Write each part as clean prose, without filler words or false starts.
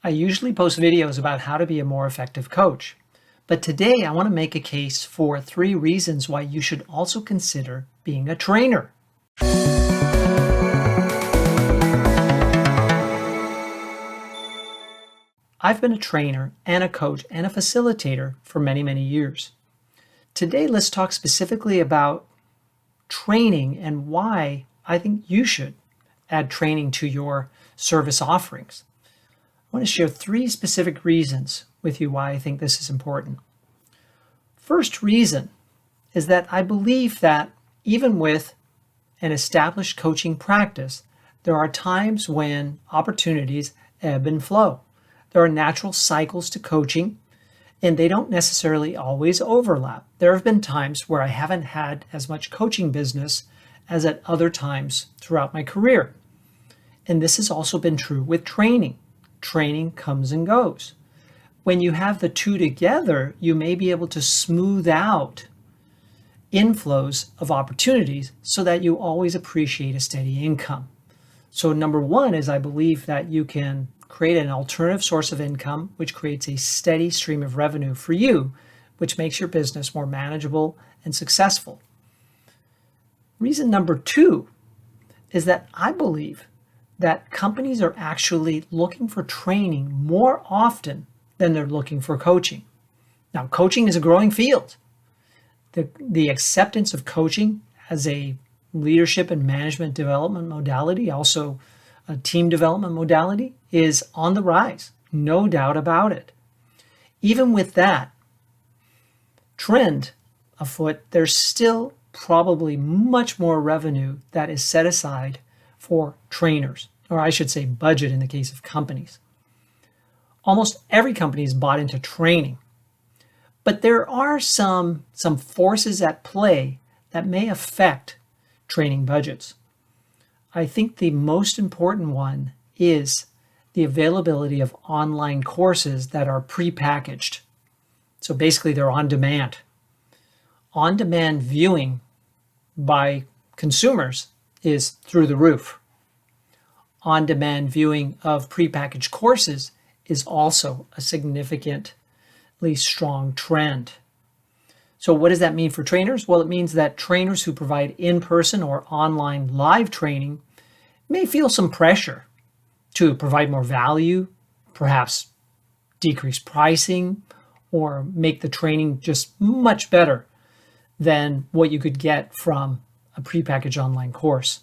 I usually post videos about how to be a more effective coach, but today I want to make a case for 3 reasons why you should also consider being a trainer. I've been a trainer and a coach and a facilitator for many, many years. Today, let's talk specifically about training and why I think you should add training to your service offerings. I want to share 3 specific reasons with you why I think this is important. First reason is that I believe that even with an established coaching practice, there are times when opportunities ebb and flow. There are natural cycles to coaching, and they don't necessarily always overlap. There have been times where I haven't had as much coaching business as at other times throughout my career. And this has also been true with training. Training comes and goes. When you have the two together, you may be able to smooth out inflows of opportunities so that you always appreciate a steady income. So number 1 is I believe that you can create an alternative source of income, which creates a steady stream of revenue for you, which makes your business more manageable and successful. Reason number 2 is that I believe that companies are actually looking for training more often than they're looking for coaching. Now, coaching is a growing field. The acceptance of coaching as a leadership and management development modality, also a team development modality, is on the rise, no doubt about it. Even with that trend afoot, there's still probably much more revenue that is set aside for trainers, or I should say budget in the case of companies. Almost every company is bought into training, but there are some forces at play that may affect training budgets. I think the most important one is the availability of online courses that are prepackaged. So basically they're on demand. On-demand viewing by consumers is through the roof. On-demand viewing of prepackaged courses is also a significantly strong trend. So what does that mean for trainers? Well, it means that trainers who provide in-person or online live training may feel some pressure to provide more value, perhaps decrease pricing, or make the training just much better than what you could get from a prepackaged online course.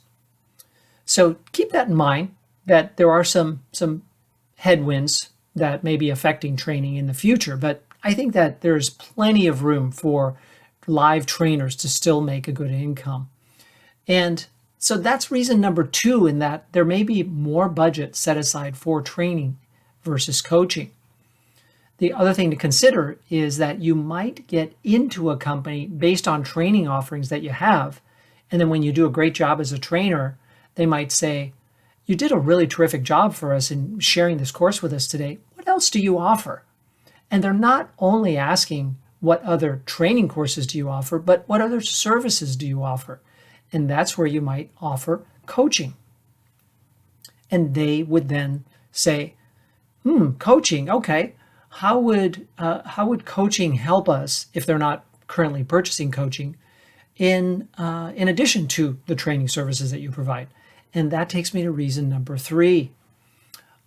So keep that in mind, that there are some headwinds that may be affecting training in the future, but I think that there's plenty of room for live trainers to still make a good income. And so that's reason number 2, in that there may be more budget set aside for training versus coaching. The other thing to consider is that you might get into a company based on training offerings that you have, and then when you do a great job as a trainer, they might say, "You did a really terrific job for us in sharing this course with us today. What else do you offer?" And they're not only asking what other training courses do you offer, but what other services do you offer? And that's where you might offer coaching. And they would then say, coaching, okay. How would coaching help us if they're not currently purchasing coaching in addition to the training services that you provide? And that takes me to reason number 3.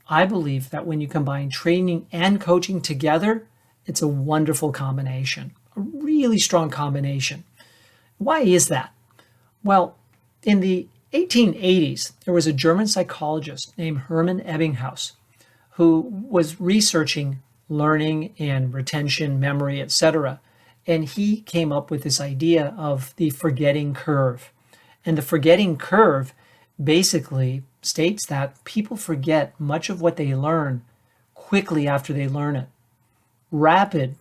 I believe that when you combine training and coaching together, it's a wonderful combination, a really strong combination. Why is that? Well, in the 1880s, there was a German psychologist named Hermann Ebbinghaus who was researching learning and retention, memory, etc. And he came up with this idea of the forgetting curve. And the forgetting curve basically states that people forget much of what they learn quickly after they learn it. Rapid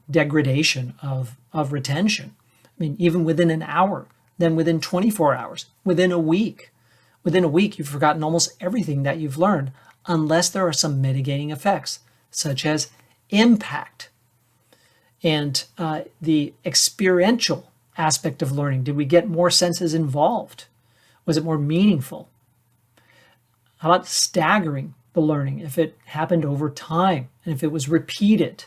degradation of retention. I mean, even within an hour, then within 24 hours, within a week. Within a week, you've forgotten almost everything that you've learned, unless there are some mitigating effects, such as impact and the experiential aspect of learning. Did we get more senses involved? Was it more meaningful? How about staggering the learning, if it happened over time, and if it was repeated.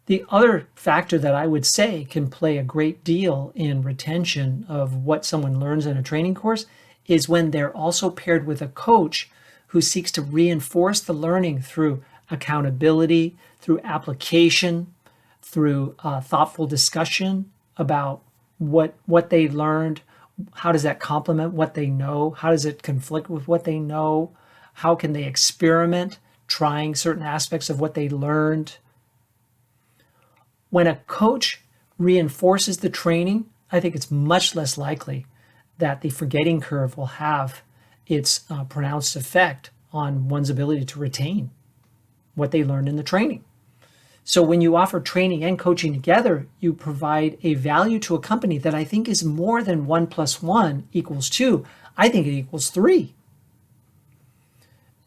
The other factor that I would say can play a great deal in retention of what someone learns in a training course is when they're also paired with a coach who seeks to reinforce the learning through accountability, through application, through thoughtful discussion about what they learned. How does that complement what they know? How does it conflict with what they know? How can they experiment, trying certain aspects of what they learned? When a coach reinforces the training, I think it's much less likely that the forgetting curve will have its pronounced effect on one's ability to retain what they learned in the training. So when you offer training and coaching together, you provide a value to a company that I think is more than 1 + 1 = 2. I think it equals 3.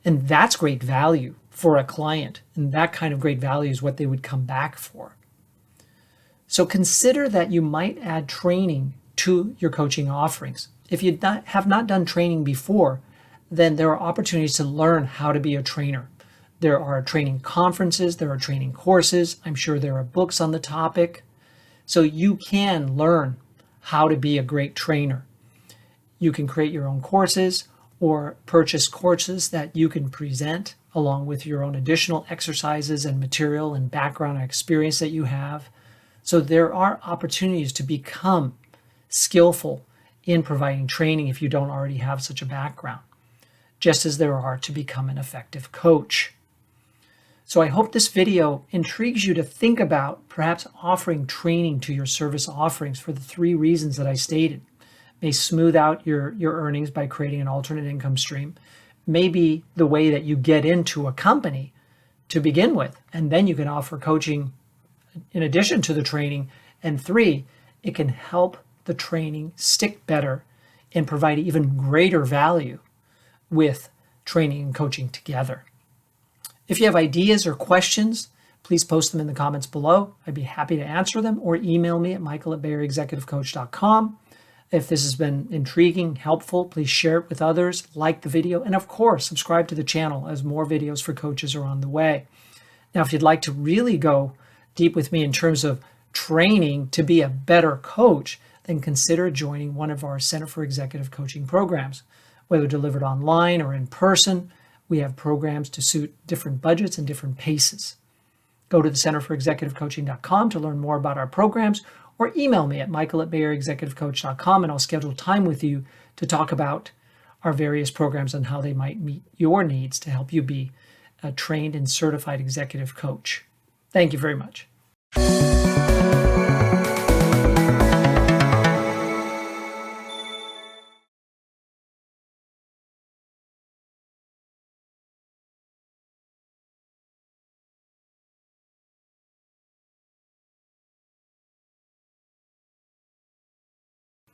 And that's great value for a client. And that kind of great value is what they would come back for. So consider that you might add training to your coaching offerings. If you have not done training before, then there are opportunities to learn how to be a trainer. There are training conferences, there are training courses. I'm sure there are books on the topic. So you can learn how to be a great trainer. You can create your own courses or purchase courses that you can present along with your own additional exercises and material and background and experience that you have. So there are opportunities to become skillful in providing training if you don't already have such a background, just as there are to become an effective coach. So I hope this video intrigues you to think about perhaps offering training to your service offerings for the 3 reasons that I stated. May smooth out your earnings by creating an alternate income stream. Maybe the way that you get into a company to begin with, and then you can offer coaching in addition to the training. And 3, it can help the training stick better and provide even greater value with training and coaching together. If you have ideas or questions, please post them in the comments below. I'd be happy to answer them, or email me at michael@BAECexecutivecoach.com. If this has been intriguing, helpful, please share it with others, like the video, and of course, subscribe to the channel as more videos for coaches are on the way. Now, if you'd like to really go deep with me in terms of training to be a better coach, then consider joining one of our Center for Executive Coaching programs. Whether delivered online or in person, we have programs to suit different budgets and different paces. Go to the centerforexecutivecoaching.com to learn more about our programs, or email me at michael@BAECexecutivecoach.com, and I'll schedule time with you to talk about our various programs and how they might meet your needs to help you be a trained and certified executive coach. Thank you very much.